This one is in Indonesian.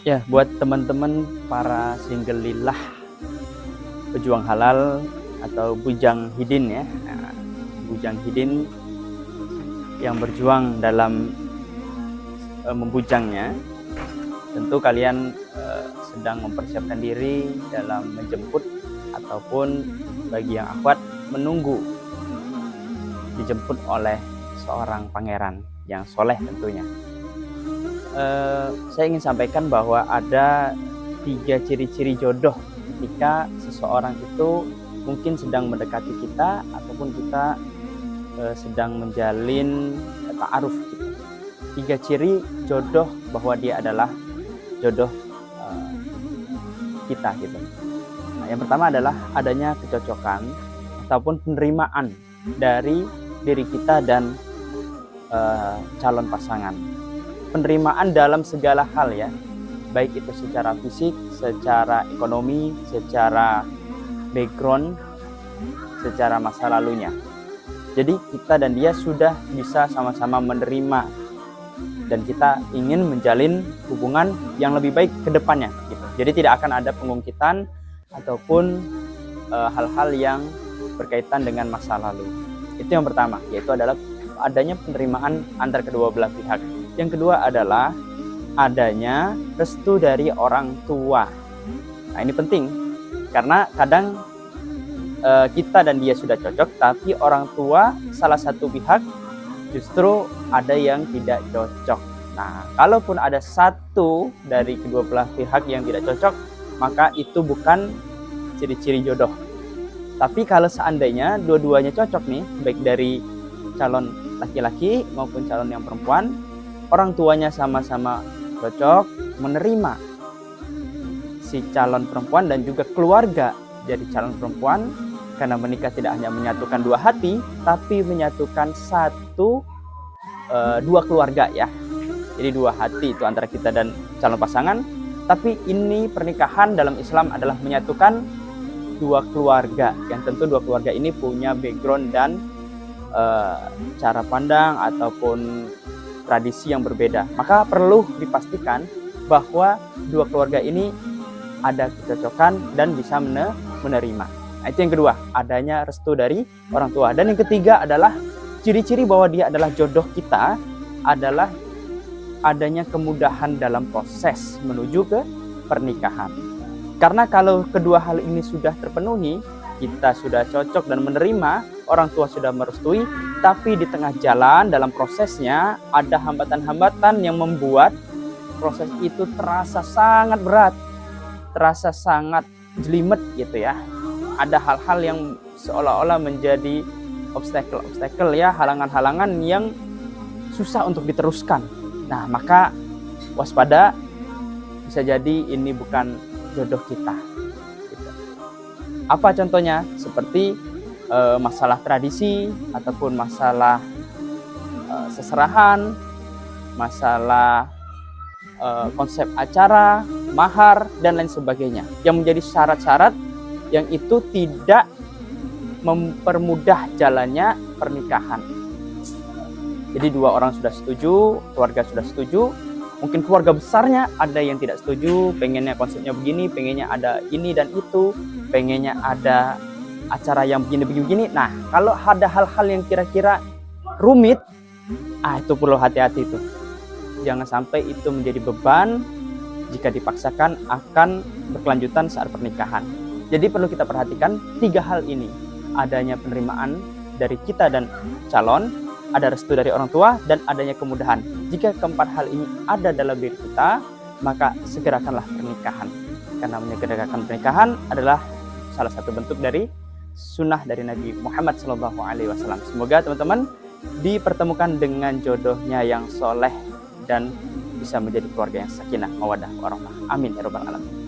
Ya, buat teman-teman para single lillah, pejuang halal atau bujang hidin ya. Nah, bujang hidin yang berjuang dalam membujangnya, tentu kalian sedang mempersiapkan diri dalam menjemput ataupun bagi yang akhwat menunggu dijemput oleh seorang pangeran yang soleh tentunya. Saya ingin sampaikan bahwa ada 3 ciri-ciri jodoh ketika seseorang itu mungkin sedang mendekati kita ataupun kita sedang menjalin ta'aruf kita. 3 ciri jodoh bahwa dia adalah jodoh kita gitu. Nah, yang pertama adalah adanya kecocokan ataupun penerimaan dari diri kita dan calon pasangan. Penerimaan dalam segala hal ya, baik itu secara fisik, secara ekonomi, secara background, secara masa lalunya. Jadi kita dan dia sudah bisa sama-sama menerima dan kita ingin menjalin hubungan yang lebih baik ke depannya gitu. Jadi tidak akan ada pengungkitan ataupun hal-hal yang berkaitan dengan masa lalu. Itu yang pertama, yaitu adalah adanya penerimaan antar kedua belah pihak. Yang kedua adalah adanya restu dari orang tua. Nah, ini penting karena kadang kita dan dia sudah cocok, tapi orang tua salah satu pihak justru ada yang tidak cocok. Nah, kalaupun ada satu dari kedua belah pihak yang tidak cocok, maka itu bukan ciri-ciri jodoh. Tapi kalau seandainya dua-duanya cocok nih, baik dari calon laki-laki maupun calon yang perempuan, orang tuanya sama-sama cocok, menerima si calon perempuan dan juga keluarga dari calon perempuan, karena menikah tidak hanya menyatukan dua hati, tapi menyatukan dua keluarga ya. Jadi dua hati itu antara kita dan calon pasangan, tapi ini pernikahan dalam Islam adalah menyatukan dua keluarga, yang tentu dua keluarga ini punya background dan cara pandang ataupun tradisi yang berbeda. Maka perlu dipastikan bahwa dua keluarga ini ada kecocokan dan bisa menerima. Nah, itu yang kedua, adanya restu dari orang tua. Dan yang ketiga adalah ciri-ciri bahwa dia adalah jodoh kita adalah adanya kemudahan dalam proses menuju ke pernikahan. Karena kalau kedua hal ini sudah terpenuhi, kita sudah cocok dan menerima, orang tua sudah merestui, tapi di tengah jalan dalam prosesnya ada hambatan-hambatan yang membuat proses itu terasa sangat berat, terasa sangat jelimet gitu ya. Ada hal-hal yang seolah-olah menjadi obstacle ya, halangan-halangan yang susah untuk diteruskan. Nah, maka waspada, bisa jadi ini bukan jodoh kita. Apa contohnya? Seperti masalah tradisi ataupun masalah seserahan, masalah konsep acara, mahar, dan lain sebagainya. Yang menjadi syarat-syarat yang itu tidak mempermudah jalannya pernikahan. Jadi dua orang sudah setuju, keluarga sudah setuju, mungkin keluarga besarnya ada yang tidak setuju, pengennya konsepnya begini, pengennya ada ini dan itu, pengennya ada acara yang begini-begini. Nah, kalau ada hal-hal yang kira-kira rumit, itu perlu hati-hati itu. Jangan sampai itu menjadi beban jika dipaksakan akan berkelanjutan saat pernikahan. Jadi perlu kita perhatikan 3 hal ini. Adanya penerimaan dari kita dan calon, ada restu dari orang tua, dan adanya kemudahan. Jika keempat hal ini ada dalam diri kita, maka segerakanlah pernikahan. Karena menyegerakan pernikahan adalah salah satu bentuk dari sunnah dari Nabi Muhammad SAW. Semoga teman-teman dipertemukan dengan jodohnya yang soleh dan bisa menjadi keluarga yang sakinah, mawaddah, warahmah. Amin ya rabbal alamin.